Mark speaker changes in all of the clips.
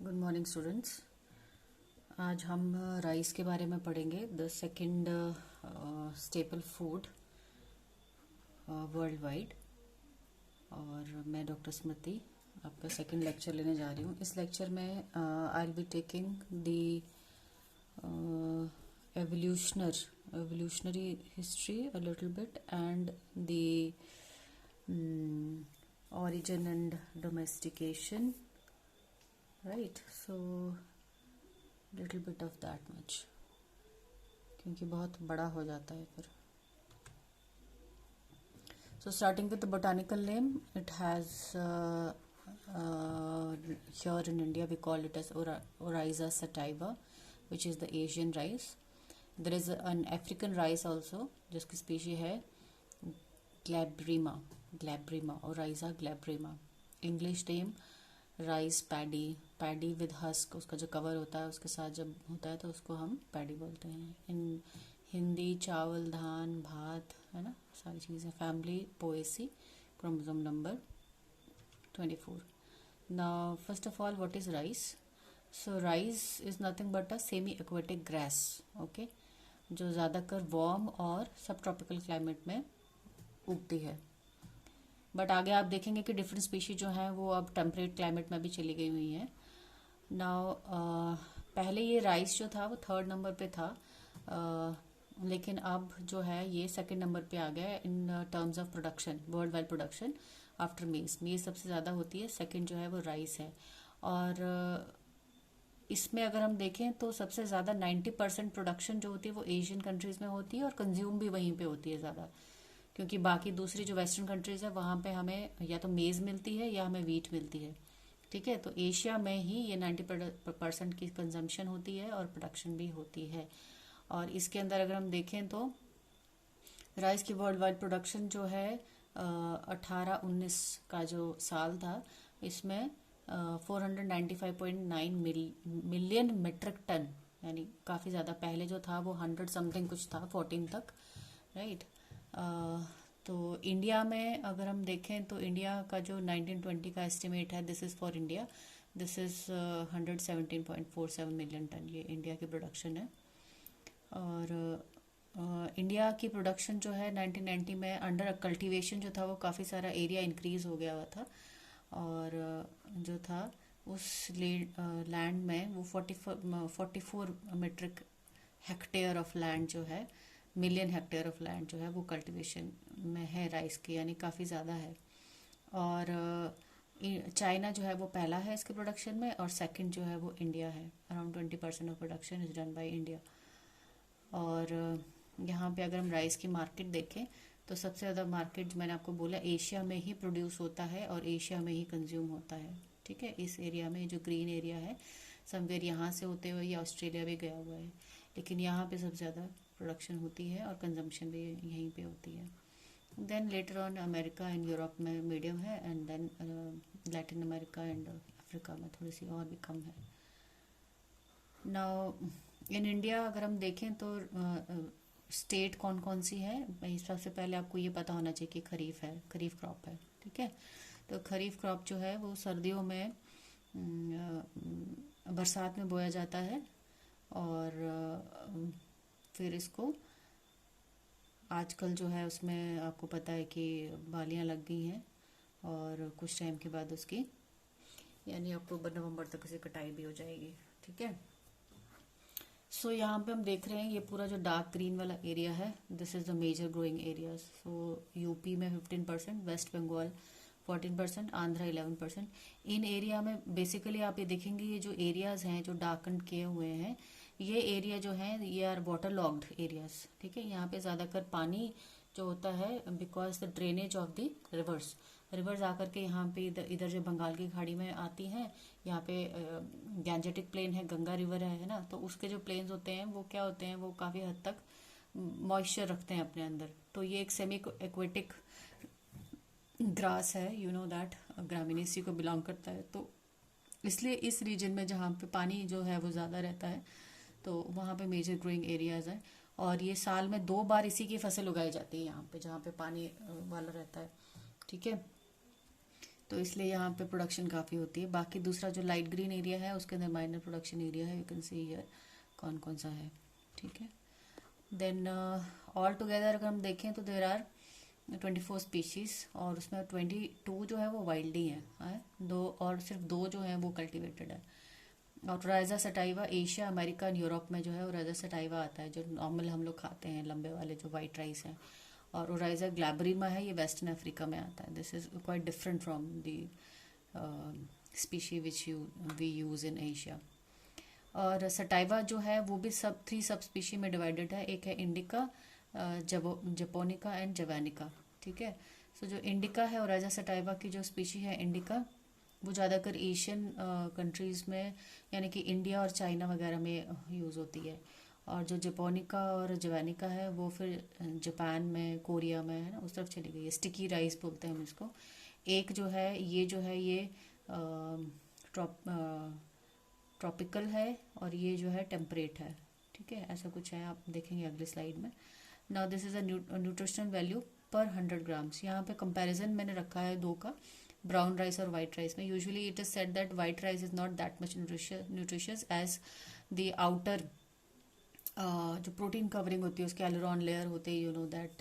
Speaker 1: Good morning students. आज हम rice के बारे में पढ़ेंगे। The second staple food world wide. और मैं डॉक्टर स्मृति आपका सेकंड लेक्चर लेने जा रही हूँ। इस लेक्चर में I will be taking the evolutionary history a little bit and the origin and domestication, right? So little bit of that much, क्योंकि बहुत बड़ा हो जाता है फिर। So starting with the botanical name, it has here in India we call it as Oryza sativa, which is the Asian rice. There is an African rice also, जिसकी species है glaberrima Oryza glaberrima. English name rice paddy with husk, उसका जो cover होता है उसके साथ जब होता है तो उसको हम पैडी बोलते हैं। इन हिंदी चावल धान भात है ना, सारी चीज़ें। Family Poaceae, chromosome number 24। Now first of all what is rice? So rice is nothing but a semi aquatic grass, okay, जो ज़्यादातर वार्म और सब ट्रॉपिकल क्लाइमेट में उगती है। बट आगे आप देखेंगे कि डिफरेंट स्पीशीज जो हैं वो अब टेम्परेट क्लाइमेट में भी चली गई हुई हैं। नाउ पहले ये राइस जो था वो थर्ड नंबर पे था, लेकिन अब जो है ये सेकंड नंबर पे आ गया है in terms of production, world wide production after मेज सबसे ज़्यादा होती है, सेकंड जो है वो राइस है। और इसमें अगर हम देखें तो सबसे ज़्यादा 90% प्रोडक्शन जो होती है वो एशियन कंट्रीज़ में होती है और कंज्यूम भी वहीं पे होती है ज़्यादा, क्योंकि बाकी दूसरी जो वेस्टर्न कंट्रीज़ है वहाँ पे हमें या तो मेज़ मिलती है या हमें वीट मिलती है। ठीक है, तो एशिया में ही ये 90% की कंजम्पशन होती है और प्रोडक्शन भी होती है। और इसके अंदर अगर हम देखें तो राइस की वर्ल्ड वाइड प्रोडक्शन जो है 18-19 का जो साल था, इसमें 495.9 मिलियन मेट्रिक टन, यानी काफ़ी ज़्यादा। पहले जो था वो 100 समथिंग कुछ था 14 तक, राइट। तो इंडिया में अगर हम देखें तो इंडिया का जो 1920 का एस्टिमेट है, this is for India, this is 117.47 million ton, ये इंडिया की प्रोडक्शन है। और इंडिया की प्रोडक्शन जो है 1990 में अंडर कल्टीवेशन जो था वो काफ़ी सारा एरिया इंक्रीज हो गया हुआ था, और जो था उस लैंड में वो 44 मेट्रिक हेक्टेयर ऑफ लैंड जो है, मिलियन हेक्टेयर ऑफ लैंड जो है वो कल्टीवेशन में है राइस की, यानी काफ़ी ज़्यादा है। और चाइना जो है वो पहला है इसके प्रोडक्शन में, और सेकंड जो है वो इंडिया है। Around 20% of production is done by India. और यहाँ पे अगर हम राइस की मार्केट देखें तो सबसे ज़्यादा मार्केट मैंने आपको बोला एशिया में ही प्रोड्यूस होता है और एशिया में ही कंज्यूम होता है। ठीक है, इस एरिया में जो ग्रीन एरिया है समवेयर यहाँ से होते हुए ये ऑस्ट्रेलिया भी गया हुआ है, लेकिन यहाँ पे सबसे ज़्यादा प्रोडक्शन होती है और कंजम्पशन भी यहीं पे होती है। Then later on America and Europe में मीडियम है, and then Latin America and Africa में थोड़ी सी और भी कम है। नाउ इन इंडिया अगर हम देखें तो स्टेट कौन कौन सी है, सबसे पहले आपको ये पता होना चाहिए कि खरीफ है, खरीफ क्रॉप है। ठीक है, तो खरीफ क्रॉप जो है वो सर्दियों में बरसात में बोया जाता है, और फिर इसको आजकल जो है उसमें आपको पता है कि बालियां लग गई हैं, और कुछ टाइम के बाद उसकी यानी अक्टूबर नवंबर तक उसे कटाई भी हो जाएगी। ठीक है, सो यहाँ पे हम देख रहे हैं ये पूरा जो डार्क ग्रीन वाला एरिया है, this is the major growing areas. So UP में 15%, वेस्ट बंगाल 14%, आंध्रा 11%। इन एरिया में बेसिकली आप ये देखेंगे ये जो एरियाज हैं जो डार्कन किए हुए हैं, ये एरिया जो है ये आर वाटर लॉग्ड एरियाज। ठीक है, यहाँ पे ज़्यादातर पानी जो होता है because the drainage of the reverse आकर के यहाँ पे इधर जो बंगाल की खाड़ी में आती हैं, यहाँ पे गैंजेटिक प्लेन है, गंगा रिवर है ना, तो उसके जो प्लेन्स होते हैं वो क्या होते हैं, वो काफ़ी हद तक मॉइस्चर रखते हैं अपने अंदर। तो ये एक सेमी एक्वेटिक ग्रास है, यू नो दैट, ग्रामिनेसी को बिलोंग करता है। तो इसलिए इस रीजन में जहाँ पे पानी जो है वो ज़्यादा रहता है तो वहाँ पे मेजर ग्रोइंग एरियाज हैं, और ये साल में 2 बार इसी की फसल उगाई जाती है यहाँ पे जहाँ पे पानी वाला रहता है। ठीक है, तो इसलिए यहाँ पे प्रोडक्शन काफ़ी होती है। बाकी दूसरा जो लाइट ग्रीन एरिया है उसके अंदर माइनर प्रोडक्शन एरिया है, यू कैन सी हियर कौन कौन सा है। ठीक है, देन ऑल टुगेदर अगर हम देखें तो देर आर 24 स्पीशीज़, और उसमें 22 जो है वो वाइल्ड ही है, दो, और सिर्फ 2 जो हैं वो कल्टिवेटेड है। और ओराइजा सटाइवा एशिया, अमेरिका और यूरोप में जो है ओराइजा सटाइवा आता है, जो नॉर्मल हम लोग खाते हैं लंबे वाले जो वाइट राइस हैं। और ओराइजा ग्लैब्रिमा है, ये वेस्टर्न अफ्रीका में आता है। This is quite different from the species which we use in Asia. और सटाइवा जो है वो भी सब 3 सब स्पीशी में डिवाइडेड है। एक है इंडिका, जपोनिका एंड जवानिका। ठीक है, सो जो इंडिका है ओराइजा सटाइवा की जो स्पीशी है इंडिका, वो ज़्यादातर एशियन कंट्रीज़ में यानी कि इंडिया और चाइना वगैरह में यूज़ होती है। और जो जपोनिका और जवानिका है वो फिर जापान में, कोरिया में, है ना, उस तरफ चली गई है। स्टिकी राइस बोलते हैं हम इसको। एक जो है ये ट्रॉपिकल है, और ये जो है टेम्परेट है। ठीक है, ऐसा कुछ है, आप देखेंगे अगले स्लाइड में। Now this is a nutritional value पर 100 ग्राम्स। यहाँ पे कंपैरिजन मैंने रखा है 2 का, ब्राउन राइस और वाइट राइस में। Usually it is said that white rice is not that much nutritious as the outer जो प्रोटीन कवरिंग होती है, उसके एलरॉन लेयर होते हैं, यू नो दैट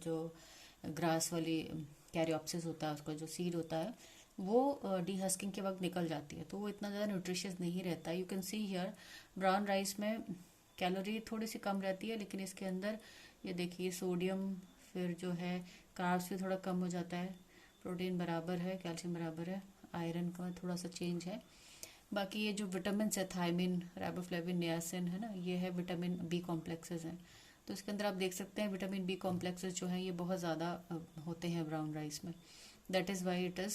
Speaker 1: जो ग्रास वाली कैरियोप्सिस होता है, उसका जो सीड होता है वो डीहस्किंग के वक्त निकल जाती है, तो वो इतना ज़्यादा न्यूट्रिशियस नहीं रहता। You can see here brown rice में कैलोरी थोड़ी सी कम रहती है, लेकिन इसके अंदर ये देखिए सोडियम, फिर जो है कार्ब्स भी थोड़ा कम हो जाता है, प्रोटीन बराबर है, कैल्शियम बराबर है, आयरन का थोड़ा सा चेंज है। बाकी ये जो विटामिन है, थायमिन, राइबोफ्लेविन, नियासिन, है ना, ये है विटामिन बी कॉम्प्लेक्सेस हैं। तो इसके अंदर आप देख सकते हैं विटामिन बी कॉम्प्लेक्सेस जो हैं ये बहुत ज़्यादा होते हैं ब्राउन राइस में। That is why it is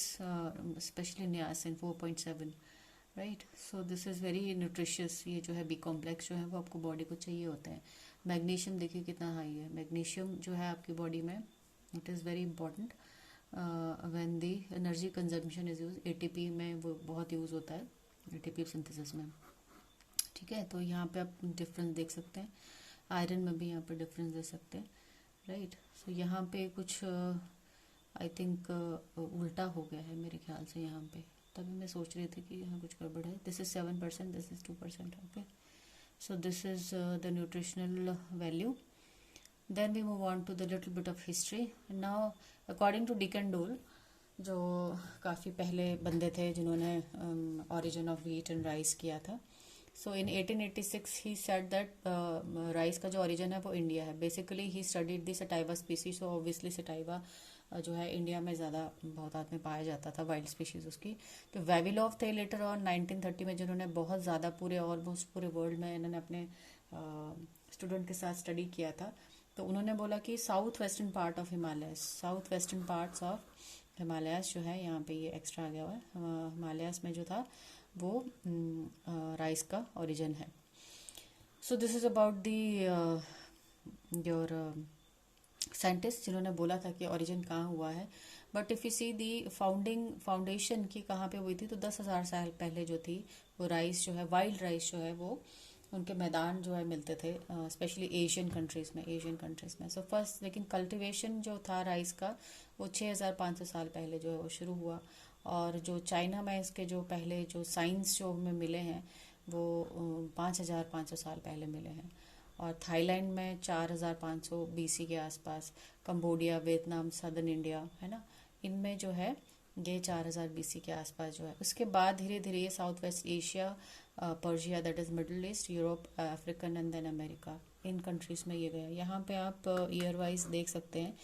Speaker 1: specially niacin 4.7, right. So this is very nutritious. ये जो है बी कॉम्प्लेक्स जो है वो आपको बॉडी को चाहिए होते हैं। मैग्नीशियम देखिए कितना हाई है, मैग्नीशियम जो है आपकी बॉडी में, it is very important when the energy consumption is use. ATP में वो बहुत यूज़ होता है, एटीपी सिंथेसिस में। ठीक है, तो यहाँ पे आप डिफरेंस देख सकते हैं, आयरन में भी यहाँ पे डिफरेंस दे सकते हैं, राइट। सो यहाँ पे कुछ आई थिंक उल्टा हो गया है मेरे ख्याल से यहाँ पे, तभी मैं सोच रही थी कि यहाँ कुछ गड़बड़ है। This is 7%, this is 2%। Okay, so this is the nutritional value. Then we move on to the little bit of history. Now according to de Candolle, जो काफ़ी पहले बंदे थे जिन्होंने origin of wheat and rice किया था। So in 1886 he said that rice का जो ओरिजिन है वो इंडिया है। Basically he studied the sativa species. So obviously sativa जो है इंडिया में ज़्यादा बहुतायत में पाया जाता था, वाइल्ड स्पीशीज़ उसकी। तो वेविलोव थे लेटर ऑन 1930 में, जिन्होंने बहुत ज़्यादा पूरे ऑलमोस्ट पूरे वर्ल्ड में इन्होंने अपने स्टूडेंट के साथ स्टडी किया था। तो उन्होंने बोला कि south western part of Himalayas, south western parts of Himalayas जो है, यहाँ पे ये एक्स्ट्रा आ गया हुआ है, हिमालयास में जो था वो राइस का ओरिजिन है। So this is about the your scientist जिन्होंने बोला था कि ओरिजिन कहाँ हुआ है। But if you see the foundation की कहाँ पे हुई थी, तो 10,000 साल पहले जो थी वो राइस जो है, वाइल्ड राइस जो है वो उनके मैदान जो है मिलते थे, स्पेशली एशियन कंट्रीज़ में। सो फर्स्ट लेकिन कल्टीवेशन जो था राइस का वो 6,500 साल पहले जो है वो शुरू हुआ। और जो चाइना में इसके जो पहले जो साइंस जो हमें मिले हैं वो 5,500 साल पहले मिले हैं। और थाईलैंड में 4,500 BC के आसपास, कंबोडिया, वियतनाम, सदर्न इंडिया, है ना, इनमें जो है ये 4,000 BC के आसपास जो है। उसके बाद धीरे धीरे ये South West Asia, Persia, that is Middle East, Europe, African and then America, इन कंट्रीज़ में ये गया। यहाँ पे आप ईयर वाइज देख सकते हैं।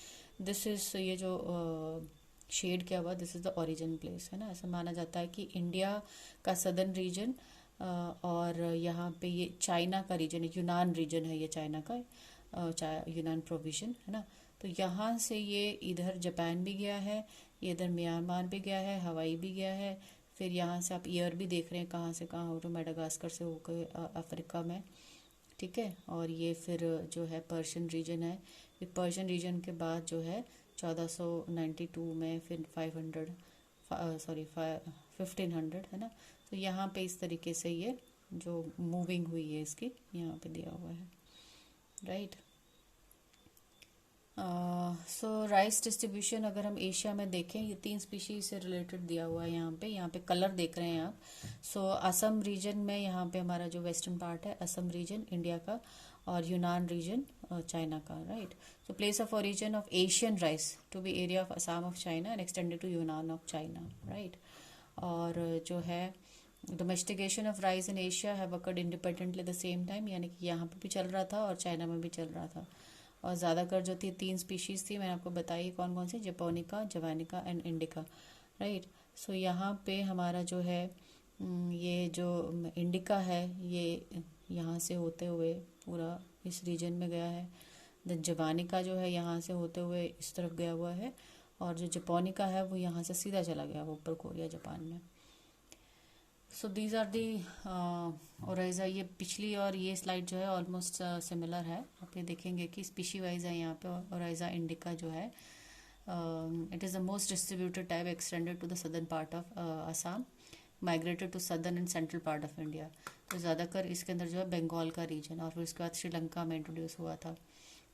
Speaker 1: दिस इज़ ये जो शेड किया हुआ, this is the origin place, है ना। ऐसा माना जाता है कि इंडिया का सदर्न रीजन और यहाँ पे ये चाइना का रीजन है, यूनान रीजन है ये चाइना का, यूनान प्रोविजन, है ना। तो यहाँ से ये इधर जापान भी गया है, ये इधर म्यांमार भी गया है, हवाई भी गया है। फिर यहाँ से आप ईयर भी देख रहे हैं कहाँ से कहाँ हो रहे, मेडागास्कर से होकर अफ्रीका में, ठीक है। और ये फिर जो है पर्शियन रीजन है। फिर पर्शियन रीजन के बाद जो है 1492 में फिर 1500, है ना। तो यहाँ पे इस तरीके से ये जो मूविंग हुई है इसकी यहाँ पे दिया हुआ है, राइट। सो राइस डिस्ट्रीब्यूशन अगर हम एशिया में देखें, ये 3 स्पीशीज से रिलेटेड दिया हुआ है यहाँ पे कलर देख रहे हैं आप। सो असम रीजन में यहाँ पे हमारा जो वेस्टर्न पार्ट है, असम रीजन इंडिया का, और यूनान रीजन चाइना का, right. So place of origin of Asian rice to be area of Assam of China and extended to Yunnan of China, right. और जो है domestication of rice in Asia have occurred independently the same time, यानी कि यहाँ पे भी चल रहा था और चाइना में भी चल रहा था। और ज़्यादातर जो थी 3 स्पीशीज़ थी, मैंने आपको बताई कौन कौन सी, जपोनिका, जवानिका एंड इंडिका, राइट। सो यहाँ पे हमारा जो है ये जो इंडिका है ये यहाँ से होते हुए पूरा इस रीजन में गया है। देन जवानिका जो है यहाँ से होते हुए इस तरफ गया हुआ है, और जो जपोनिका है वो यहाँ से सीधा चला गया वो ऊपर कोरिया जापान में। So these are the Oryza. ये पिछली और ये स्लाइड जो है ऑलमोस्ट सिमिलर है। आप ये देखेंगे कि स्पीशी वाइज है यहाँ पे। ओराइजा इंडिका जो है it is the most distributed type extended to the southern part of Assam, migrated to southern and central part of India. तो ज़्यादातर इसके अंदर जो है बंगाल का रीजन, और फिर उसके बाद श्रीलंका में इंट्रोड्यूस हुआ था,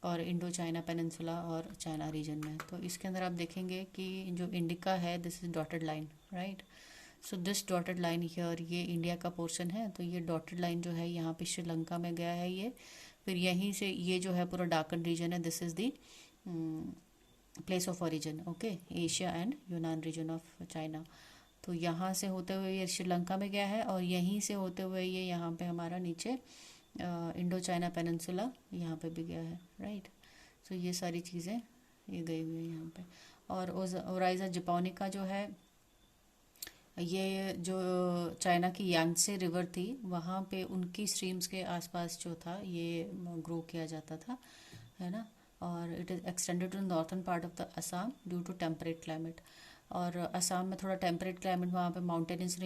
Speaker 1: और इंडो चाइना पेनिनसुला और चाइना रीजन में। तो इसके अंदर आप देखेंगे कि जो इंडिका है this is dotted line, right. So this dotted line here, ये इंडिया का पोर्शन है, तो ये डॉटेड लाइन जो है यहाँ पे श्रीलंका में गया है ये। फिर यहीं से ये जो है पूरा डार्कन रीजन है, this is the place of origin, okay, Asia and यूनान रीजन ऑफ चाइना। तो यहाँ से होते हुए ये श्रीलंका में गया है, और यहीं से होते हुए ये यहाँ पे हमारा नीचे इंडो चाइना पेनिनसुला यहाँ पे भी गया है, राइट। सो ये सारी चीज़ें ये गई हुई है यहाँ पे। और ओराइजा जपोनिका जो है, ये जो चाइना की यांगसे रिवर थी वहाँ पे उनकी स्ट्रीम्स के आसपास जो था ये ग्रो किया जाता था, है ना। और it is extended to northern part of the Assam due to temperate climate. और असम में थोड़ा टेम्परेट क्लाइमेट, वहाँ पे माउंटेनियस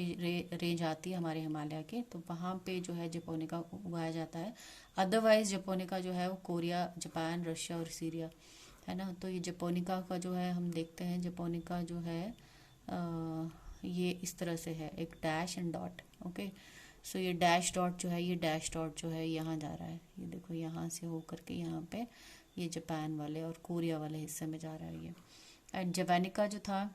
Speaker 1: रेंज आती है हमारे हिमालय के, तो वहाँ पे जो है जपोनिका उगाया जाता है। अदरवाइज जपोनिका जो है वो कोरिया, जापान, रशिया और सीरिया, है ना। तो ये जपोनिका का जो है हम देखते हैं, जपोनिका जो है ये इस तरह से है, एक डैश एंड डॉट, ओके। सो ये डैश डॉट जो है, ये डैश डॉट जो है यहाँ जा रहा है, ये देखो यहाँ से हो करके यहाँ पे ये जापान वाले और कोरिया वाले हिस्से में जा रहा है ये। एंड जवानिका जो था,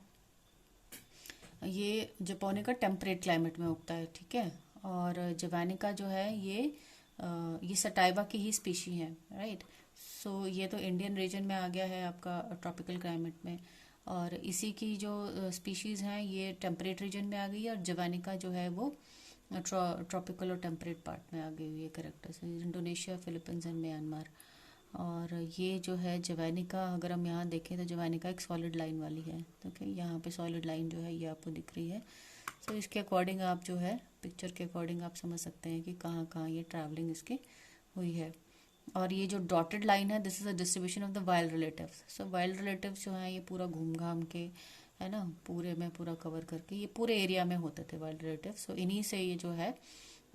Speaker 1: ये जपोनिका टेम्परेट क्लाइमेट में उगता है, ठीक है। और जवानिका जो है ये सटाइवा की ही स्पीशी है, राइट। सो ये तो इंडियन रीजन में आ गया है आपका ट्रॉपिकल क्लाइमेट में, और इसी की जो स्पीशीज़ हैं ये टेम्परेट रीजन में आ गई है, और जवानिका जो है वो ट्रॉपिकल और टेम्परेट पार्ट में आ गई हुई है characters, Indonesia, Philippines and Myanmar. और ये जो है जवानिका, अगर हम यहाँ देखें तो जवानिका एक सॉलिड लाइन वाली है, ओके। यहाँ पे सॉलिड लाइन जो है ये आपको दिख रही है। तो इसके अकॉर्डिंग आप जो है पिक्चर के अकॉर्डिंग आप समझ सकते हैं कि कहाँ कहाँ ये ट्रैवलिंग इसकी हुई है। और ये जो डॉटेड लाइन है this is a distribution of the wild relatives. So wild relatives जो हैं ये पूरा घूम घाम के, है ना, पूरे में पूरा कवर करके ये पूरे एरिया में होते थे वाइल्ड रिलेटिव्स। सो इन्हीं से ये जो है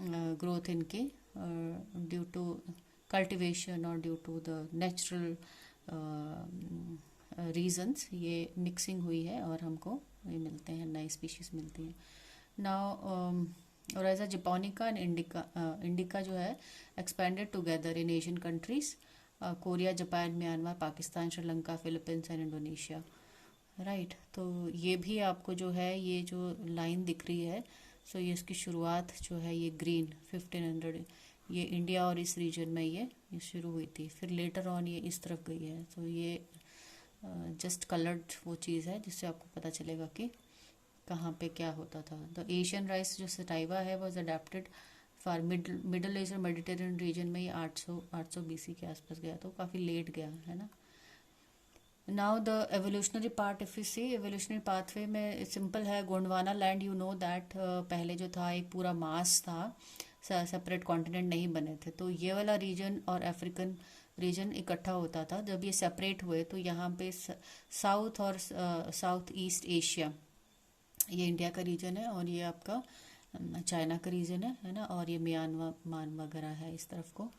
Speaker 1: ग्रोथ इनकी ड्यू टू कल्टिवेशन और due to the natural reasons ये मिक्सिंग हुई है, और हमको ये मिलते हैं, नई स्पीशीज मिलती हैं। Now Oryza japonica and indica जो है expanded together in Asian countries, Korea, Japan, Myanmar, Pakistan, Sri Lanka, Philippines and Indonesia, right. तो ये भी आपको जो है ये जो लाइन दिख रही है, सो ये इसकी शुरुआत जो है ये ग्रीन 1500, ये इंडिया और इस रीजन में ये शुरू हुई थी, फिर लेटर ऑन ये इस तरफ गई है। तो ये जस्ट कलर्ड वो चीज़ है जिससे आपको पता चलेगा कि कहाँ पे क्या होता था। तो एशियन राइस जो सटाइवा है was adapted for middle east और मेडिटेरियन रीजन में, ये 800 BC के आसपास गया, तो काफ़ी लेट गया, है ना। Now the evolutionary part, if you see evolutionary pathway में सिंपल है। Gondwana land, you know that पहले जो था एक पूरा मास था, सेपरेट कॉन्टिनेंट नहीं बने थे, तो ये वाला रीजन और अफ्रीकन रीजन इकट्ठा होता था। जब ये सेपरेट हुए तो यहाँ पे साउथ और साउथ ईस्ट एशिया, ये इंडिया का रीजन है, और ये आपका चाइना का रीजन है ना, और ये म्यांमार वगैरह है इस तरफ को,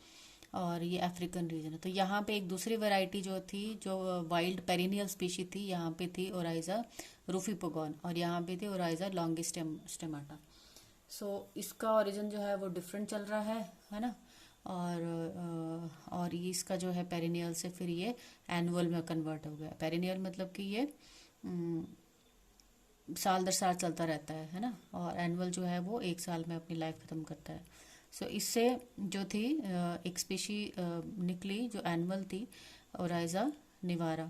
Speaker 1: और ये अफ्रीकन रीजन है। तो यहाँ पे एक दूसरी वैरायटी जो थी, जो वाइल्ड पेरिनियल स्पीशी थी, यहाँ पे थी ओराइजा रूफीपोगॉन, और यहाँ पे थी ओराइजा लॉन्गिस्टेमाटा। सो इसका ओरिजिन जो है वो डिफरेंट चल रहा है ना। और ये इसका जो है पेरिनियल से फिर ये एनुअल में कन्वर्ट हो गया। पेरिनियल मतलब कि ये साल दर साल चलता रहता है ना, और एनुअल जो है वो 1 साल में अपनी लाइफ खत्म करता है। सो इससे जो थी एक स्पीशी निकली जो एनुअल थी, ओराइजा निवारा।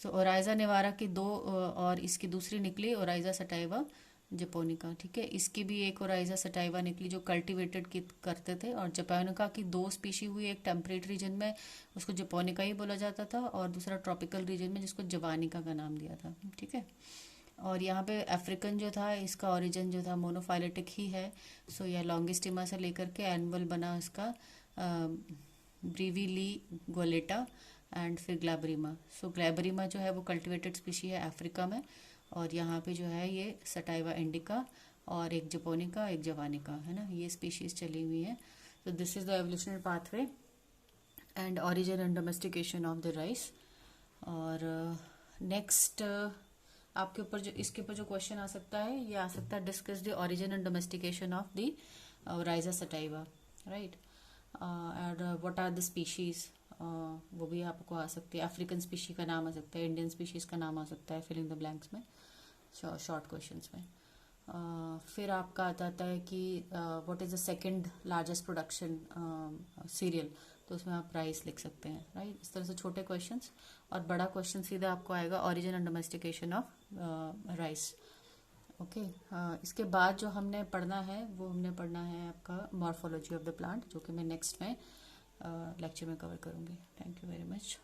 Speaker 1: सो ओराइजा निवारा की दो और इसकी दूसरी निकली ओराइजा सटाइवा जपोनिका। ठीक है, इसकी भी एक ओराइजा सटाइवा निकली जो कल्टीवेटेड की करते थे, और जपोनिका की 2 स्पीशी हुई, एक टेम्परेट रीजन में उसको जपोनिका ही बोला जाता था, और दूसरा ट्रॉपिकल रीजन में जिसको जवानिका का नाम दिया था। ठीक है, और यहाँ पे अफ्रीकन जो था इसका ओरिजिन जो था मोनोफाइलेटिक ही है। सो यह लॉन्गिस्टिमा से लेकर के एनुअल बना इसका ब्रीवीली गोलेटा एंड फिर ग्लैब्रिमा। सो ग्लैब्रिमा जो है वो कल्टिवेटेड स्पीशी है अफ्रीका में, और यहाँ पे जो है ये सटाइवा इंडिका और एक जपोनिका एक जवानिका है ना, ये स्पीशीज चली हुई है। तो this is the evolutionary pathway and origin and domestication of the rice. और नेक्स्ट आपके ऊपर जो इसके ऊपर जो क्वेश्चन आ सकता है, ये आ सकता है discuss the origin and domestication of the Oryza sativa, right, and what are the species, वो भी आपको आ सकती है। अफ्रीकन स्पीशी का नाम आ सकता है, इंडियन स्पीशीज का नाम आ सकता है, फिलिंग द ब्लैंक्स में, शॉर्ट क्वेश्चंस में। फिर आपका आता है कि what is the second largest production serial, तो उसमें आप राइस लिख सकते हैं, राइट। इस तरह से छोटे क्वेश्चंस, और बड़ा क्वेश्चन सीधा आपको आएगा origin and domestication of rice. Okay, इसके बाद जो हमने पढ़ना है वो हमने पढ़ना है आपका मॉर्फोलॉजी ऑफ द प्लांट, जो कि मैं नेक्स्ट में लेक्चर में कवर करूँगी। Thank you very much.